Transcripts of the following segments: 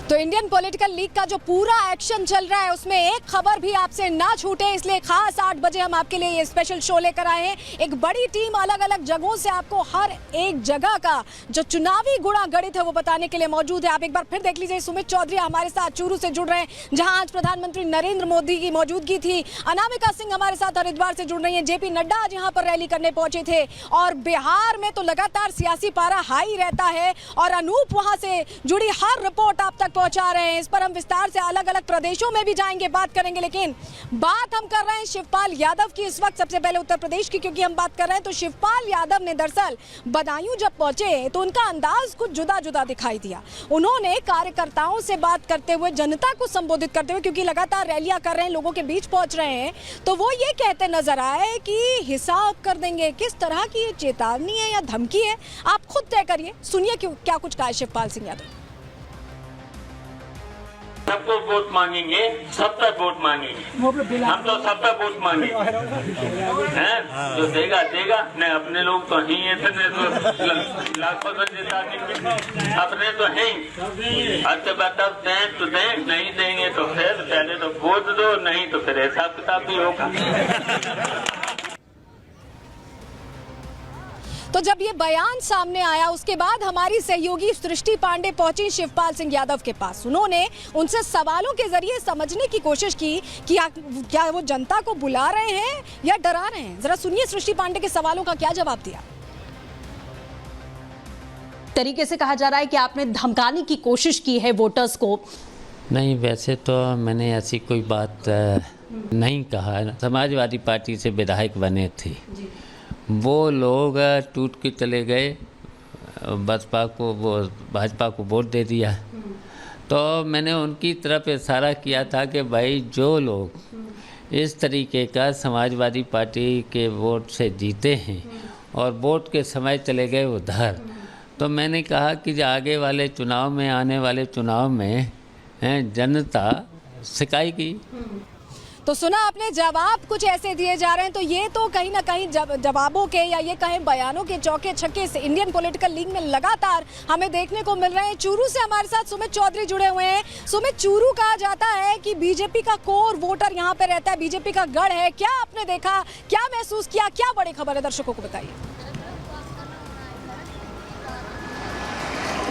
तो Indian political league का जो पूरा एक्शन चल रहा है उसमें एक खबर भी आपसे ना छूटे, इसलिए खास 8 बजे हम आपके लिए ये स्पेशल शो लेकर आए हैं। एक बड़ी टीम अलग अलग जगहों से आपको हर एक जगह का जो चुनावी गुणा गणित है वो बताने के लिए मौजूद है। आप एक बार फिर देख लीजिए, सुमित चौधरी हमारे साथ चूरू से जुड़ रहे हैं, जहां आज प्रधानमंत्री नरेंद्र मोदी की मौजूदगी थी। अनामिका सिंह हमारे साथ हरिद्वार से जुड़ रही है। जेपी नड्डा आज यहाँ पर रैली करने पहुंचे थे। और बिहार में तो लगातार सियासी पारा हाई रहता है और अनूप वहां से जुड़ी हर रिपोर्ट आप तक पहुंचा रहे हैं। इस पर हम विस्तार से अलग अलग प्रदेशों में भी जाएंगे, बात करेंगे, लेकिन बात हम कर रहे हैं शिवपाल यादव की इस वक्त। सबसे पहले उत्तर प्रदेश की, क्योंकि हम बात कर रहे हैं। तो शिवपाल यादव ने दरअसल बदायूं जब पहुंचे तो उनका अंदाज कुछ जुदा जुदा दिखाई दिया। उन्होंने कार्यकर्ताओं से बात करते हुए, जनता को संबोधित करते हुए, क्योंकि लगातार रैलियां कर रहे हैं, लोगों के बीच पहुंच रहे हैं, तो वो ये कहते नजर आए कि हिसाब कर देंगे। किस तरह की ये चेतावनी है या धमकी है, आप खुद तय करिए। सुनिए क्या कुछ कहा शिवपाल सिंह यादव। सबको वोट मांगेंगे, सब तक वोट मांगेंगे, हम तो सब तक वोट मांगेंगे हैं, जो देगा देगा, नहीं अपने लोग तो ही हैं, तो लाखों से जिता देंगे, अपने तो हैं ही। अच्छा तब दें तो दें, नहीं देंगे तो फिर पहले तो वोट दो, नहीं तो फिर हिसाब किताब भी होगा। तो जब ये बयान सामने आया उसके बाद हमारी सहयोगी सृष्टि पांडे पहुंची शिवपाल सिंह यादव के पास। उन्होंने उनसे सवालों के जरिए समझने की कोशिश की कि क्या वो जनता को बुला रहे हैं या डरा रहे हैं। जरा सुनिए सृष्टि पांडे के सवालों का क्या जवाब दिया। तरीके से कहा जा रहा है कि आपने धमकाने की कोशिश की है वोटर्स को। नहीं, वैसे तो मैंने ऐसी कोई बात नहीं कहा। समाजवादी पार्टी से विधायक बने थे, वो लोग टूट के चले गए, भाजपा को वोट दे दिया। तो मैंने उनकी तरफ इशारा किया था कि भाई जो लोग इस तरीके का समाजवादी पार्टी के वोट से जीते हैं और वोट के समय चले गए उधर, तो मैंने कहा कि आगे वाले चुनाव में, आने वाले चुनाव में जनता सिकाएगी। तो सुना आपने, जवाब कुछ ऐसे दिए जा रहे हैं। तो ये तो कहीं ना कहीं जवाबों के या ये कहें बयानों के चौके छक्के से इंडियन पॉलिटिकल लीग में लगातार हमें देखने को मिल रहे हैं। चूरू से हमारे साथ सुमित चौधरी जुड़े हुए हैं। सुमित, चूरू कहा जाता है कि बीजेपी का कोर वोटर यहाँ पे रहता है, बीजेपी का गढ़ है। क्या आपने देखा, क्या महसूस किया, क्या बड़ी खबर है, दर्शकों को बताइए।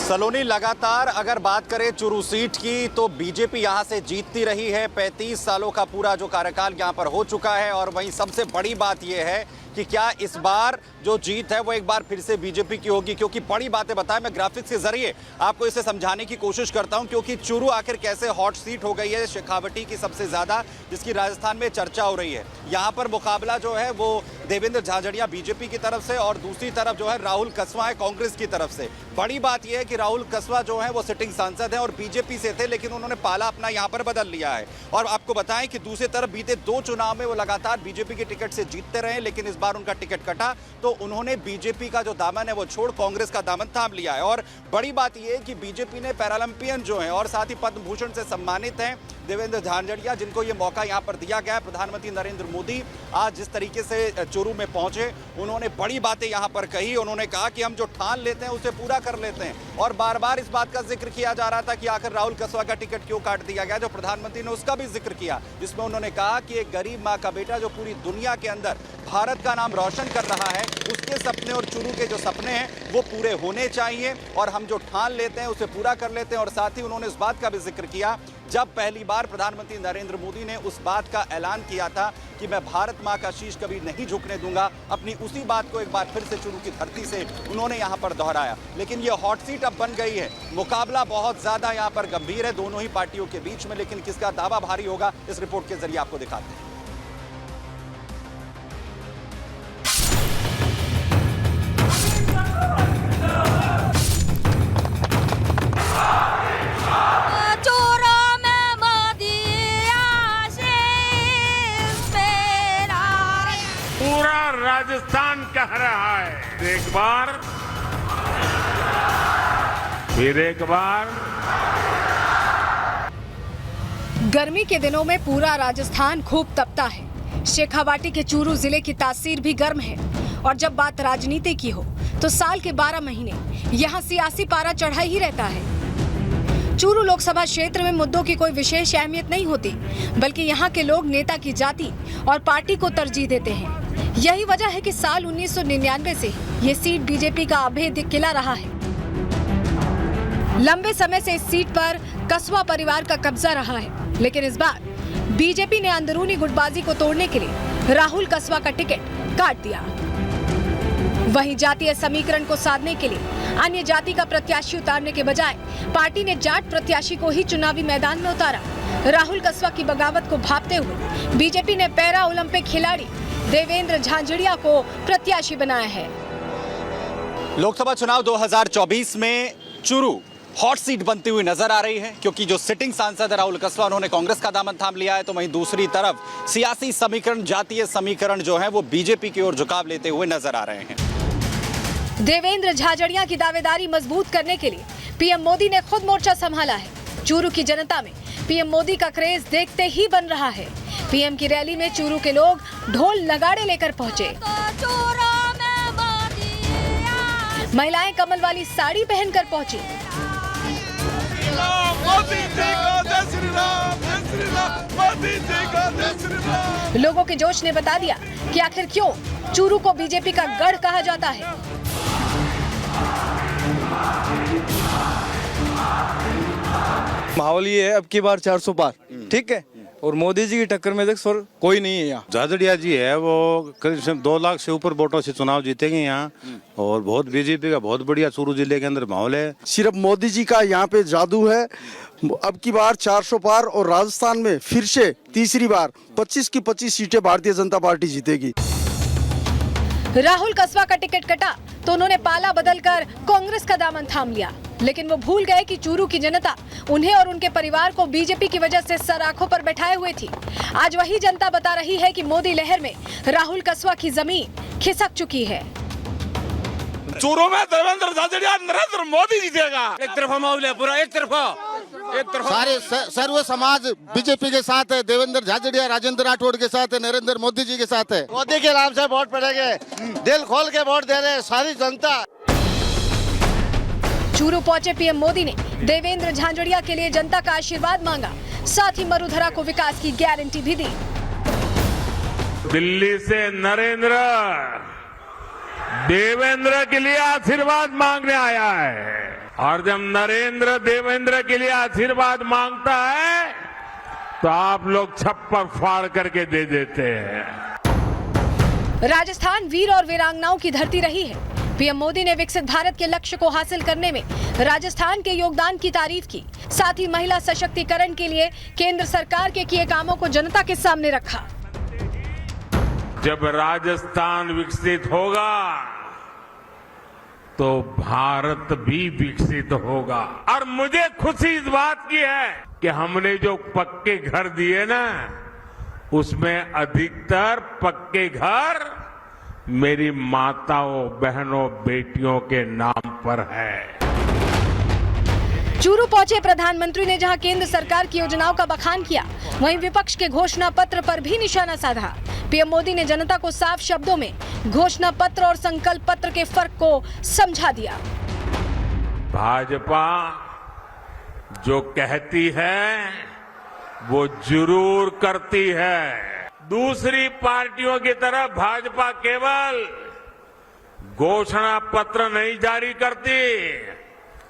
सलोनी, लगातार अगर बात करें चूरू सीट की तो बीजेपी यहां से जीतती रही है। 35 सालों का पूरा जो कार्यकाल यहां पर हो चुका है। और वहीं सबसे बड़ी बात यह है कि क्या इस बार जो जीत है वो एक बार फिर से बीजेपी की होगी, क्योंकि बड़ी बातें बताएं, मैं ग्राफिक्स के जरिए आपको इसे समझाने की कोशिश करता हूं। क्योंकि चूरू आखिर कैसे हॉट सीट हो गई है शेखावटी की सबसे ज्यादा, जिसकी राजस्थान में चर्चा हो रही है। यहां पर मुकाबला जो है वो देवेंद्र झाझड़िया बीजेपी की तरफ से और दूसरी तरफ जो है राहुल कसवा है कांग्रेस की तरफ से। बड़ी बात यह है कि राहुल कसवा जो है वो सिटिंग सांसद है और बीजेपी से थे, लेकिन उन्होंने पाला अपना यहां पर बदल लिया है। और आपको बताएं कि दूसरी तरफ बीते 2 चुनाव में वो लगातार बीजेपी के टिकट से जीतते रहे, लेकिन इस बार उनका टिकट कटा तो उन्होंने बीजेपी का जो दामन है वो छोड़ कांग्रेस का दामन थाम लिया है। और बड़ी बात यह है कि बीजेपी ने पैरालंपियन जो हैं और साथ ही पद्म भूषण से सम्मानित हैं देवेंद्र झाझड़िया, जिनको ये मौका यहां पर दिया गया है। प्रधानमंत्री नरेंद्र मोदी आज जिस तरीके से चूरू में पहुंचे, उन्होंने बड़ी बातें यहां पर कही। उन्होंने कहा कि हम जो ठान लेते हैं उसे पूरा कर लेते हैं। और बार बार इस बात का जिक्र किया जा रहा था कि आखिर राहुल कसवा का टिकट क्यों काट दिया गया। जो प्रधानमंत्री ने उसका भी जिक्र किया, जिसमें उन्होंने कहा कि एक गरीब माँ का बेटा जो पूरी दुनिया के अंदर भारत का नाम रोशन कर रहा है, उसके सपने और चूरू के जो सपने हैं वो पूरे होने चाहिए और हम जो ठान लेते हैं उसे पूरा कर लेते हैं। और साथ ही उन्होंने इस बात का भी जिक्र किया, जब पहली बार प्रधानमंत्री नरेंद्र मोदी ने उस बात का ऐलान किया था कि मैं भारत माँ का शीश कभी नहीं झुकने दूंगा, अपनी उसी बात को एक बार फिर से चूरू की धरती से उन्होंने यहाँ पर दोहराया। लेकिन ये हॉट सीट अब बन गई है, मुकाबला बहुत ज्यादा यहाँ पर गंभीर है दोनों ही पार्टियों के बीच में। लेकिन किसका दावा भारी होगा, इस रिपोर्ट के जरिए आपको दिखाते हैं। राजस्थान कह रहा है एक बार फिर एक बार। गर्मी के दिनों में पूरा राजस्थान खूब तपता है। शेखावाटी के चूरू जिले की तासीर भी गर्म है। और जब बात राजनीति की हो तो साल के 12 महीने यहाँ सियासी पारा चढ़ा ही रहता है। चूरू लोकसभा क्षेत्र में मुद्दों की कोई विशेष अहमियत नहीं होती, बल्कि यहाँ के लोग नेता की जाति और पार्टी को तरजीह देते हैं। यही वजह है कि साल 1999 से ये सीट बीजेपी का अभेद्य किला रहा है। लंबे समय से इस सीट पर कस्बा परिवार का कब्जा रहा है, लेकिन इस बार बीजेपी ने अंदरूनी गुटबाजी को तोड़ने के लिए राहुल कस्बा का टिकट काट दिया। वहीं जातीय समीकरण को साधने के लिए अन्य जाति का प्रत्याशी उतारने के बजाय पार्टी ने जाट प्रत्याशी को ही चुनावी मैदान में उतारा। राहुल कस्बा की बगावत को भांपते हुए बीजेपी ने पैरा ओलंपिक खिलाड़ी देवेंद्र झांझड़िया को प्रत्याशी बनाया है। लोकसभा चुनाव 2024 में चूरू हॉट सीट बनती हुई नजर आ रही है, क्योंकि जो सिटिंग सांसद है राहुल कस्बा, उन्होंने कांग्रेस का दामन थाम लिया है, तो वहीं दूसरी तरफ सियासी समीकरण, जातीय समीकरण जो है वो बीजेपी की ओर झुकाव लेते हुए नजर आ रहे हैं। देवेंद्र झाझड़िया की दावेदारी मजबूत करने के लिए पीएम मोदी ने खुद मोर्चा संभाला है। चूरू की जनता में पीएम मोदी का क्रेज देखते ही बन रहा है। पीएम की रैली में चूरू के लोग ढोल नगाड़े लेकर पहुंचे। महिलाएं कमल वाली साड़ी पहनकर पहुंची। लोगों के जोश ने बता दिया कि आखिर क्यों चूरू को बीजेपी का गढ़ कहा जाता है। माहौल ये है अब की बार 400 पार, ठीक है, और मोदी जी की टक्कर में देख सर कोई नहीं है यहाँ। झाझड़िया जी है वो करीब 2 लाख से ऊपर वोटों से चुनाव जीतेंगे यहाँ, और बहुत बीजेपी का बहुत बढ़िया चूरू जिले के अंदर माहौल है। सिर्फ मोदी जी का यहाँ पे जादू है। अब की बार 400 पार, और राजस्थान में फिर से तीसरी बार 25 की 25 सीटें भारतीय जनता पार्टी जीतेगी। राहुल कस्बा का टिकट कटा तो उन्होंने पाला बदलकर कांग्रेस का दामन थाम लिया, लेकिन वो भूल गए कि चूरू की जनता उन्हें और उनके परिवार को बीजेपी की वजह से सर आंखों पर बैठाए हुए थी। आज वही जनता बता रही है कि मोदी लहर में राहुल कस्बा की जमीन खिसक चुकी है। चूरू में देवेंद्र झाझड़िया नरेंद्र मोदी जीतेगा। एक तरफा माहौल है पूरा, एक तरफा सारे सर्व समाज बीजेपी के साथ है। देवेंद्र झाझड़िया राजेंद्र राठौड़ के साथ है, नरेंद्र मोदी जी के साथ है। मोदी के नाम से वोट पड़ेंगे, दिल खोल के वोट दे रहे सारी जनता। चूरू पहुंचे पीएम मोदी ने देवेंद्र झांझड़िया के लिए जनता का आशीर्वाद मांगा, साथ ही मरुधरा को विकास की गारंटी भी दी। दिल्ली से नरेंद्र देवेंद्र के लिए आशीर्वाद मांगने आया है, और जब नरेंद्र देवेंद्र के लिए आशीर्वाद मांगता है तो आप लोग छप्पर फाड़ करके दे देते हैं। राजस्थान वीर और वीरांगनाओं की धरती रही है। पीएम मोदी ने विकसित भारत के लक्ष्य को हासिल करने में राजस्थान के योगदान की तारीफ की, साथ ही महिला सशक्तिकरण के लिए केंद्र सरकार के किए कामों को जनता के सामने रखा। जब राजस्थान विकसित होगा तो भारत भी विकसित होगा। और मुझे खुशी इस बात की है कि हमने जो पक्के घर दिए ना, उसमें अधिकतर पक्के घर मेरी माताओं, बहनों, बेटियों के नाम पर है। चूरू पहुंचे प्रधानमंत्री ने जहां केंद्र सरकार की योजनाओं का बखान किया, वहीं विपक्ष के घोषणा पत्र पर भी निशाना साधा। पीएम मोदी ने जनता को साफ शब्दों में घोषणा पत्र और संकल्प पत्र के फर्क को समझा दिया। भाजपा जो कहती है वो जरूर करती है। दूसरी पार्टियों की तरह भाजपा केवल घोषणा पत्र नहीं जारी करती,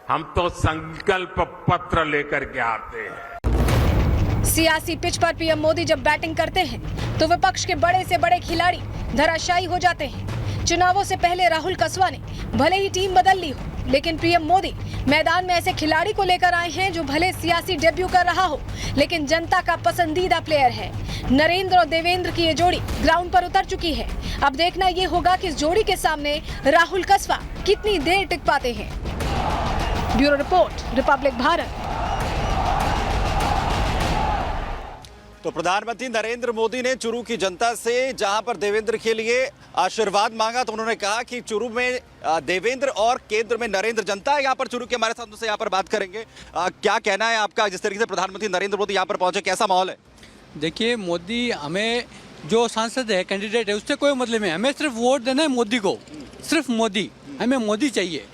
हम तो संकल्प पत्र लेकर के आते हैं। सियासी पिच पर पीएम मोदी जब बैटिंग करते हैं तो विपक्ष के बड़े से बड़े खिलाड़ी धराशायी हो जाते हैं। चुनावों से पहले राहुल कस्बा ने भले ही टीम बदल ली हो, लेकिन पीएम मोदी मैदान में ऐसे खिलाड़ी को लेकर आए हैं जो भले सियासी डेब्यू कर रहा हो, लेकिन जनता का पसंदीदा प्लेयर है। नरेंद्र और देवेंद्र की ये जोड़ी ग्राउंड पर उतर चुकी है। अब देखना ये होगा कि इस जोड़ी के सामने राहुल कस्बा कितनी देर टिक पाते हैं। Bureau report, Republic Bharat. तो प्रधानमंत्री नरेंद्र मोदी ने चूरू की जनता से जहां पर देवेंद्र के लिए आशीर्वाद मांगा, तो उन्होंने कहा कि चूरू में देवेंद्र और केंद्र में नरेंद्र। जनता है यहाँ पर चूरू के, हमारे साथ उनसे यहाँ पर बात करेंगे। क्या कहना है आपका, जिस तरीके से प्रधानमंत्री नरेंद्र मोदी यहाँ पर पहुंचे, कैसा माहौल है? देखिए, मोदी हमें जो सांसद है, कैंडिडेट है, उससे कोई मतलब नहीं। हमें सिर्फ वोट देना है मोदी को, सिर्फ मोदी, हमें मोदी चाहिए।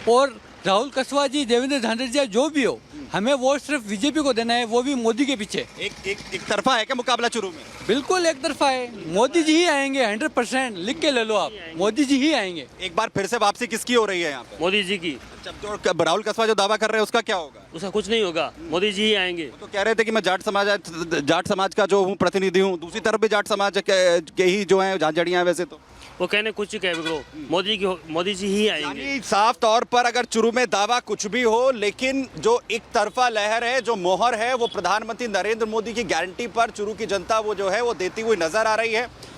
और राहुल कसवा जी, देवेंद्र झांझड़िया, जो भी हो, हमें वोट सिर्फ बीजेपी को देना है, वो भी मोदी के पीछे। एक तरफा है क्या मुकाबला चुरू में? बिल्कुल एक तरफा है, मोदी जी ही आएंगे 100%, लिख के ले लो आप, मोदी जी ही आएंगे। एक बार फिर से वापसी किसकी हो रही है यहाँ पे? मोदी जी की। जब जो राहुल कसवा जो दावा कर रहे हैं उसका क्या होगा? उसका कुछ नहीं होगा, मोदी जी ही आएंगे। तो कह रहे थे कि मैं जाट समाज का जो हूँ प्रतिनिधि हूँ, दूसरी तरफ भी जाट समाज के ही जो है झांझड़ियाँ हैं वैसे तो। वो कहने कुछ कह ब्रो, मोदी जी ही आएंगे। यानी साफ तौर पर अगर चुरू में दावा कुछ भी हो, लेकिन जो एक तरफा लहर है, जो मोहर है, वो प्रधानमंत्री नरेंद्र मोदी की गारंटी पर चुरू की जनता वो जो है वो देती हुई नजर आ रही है।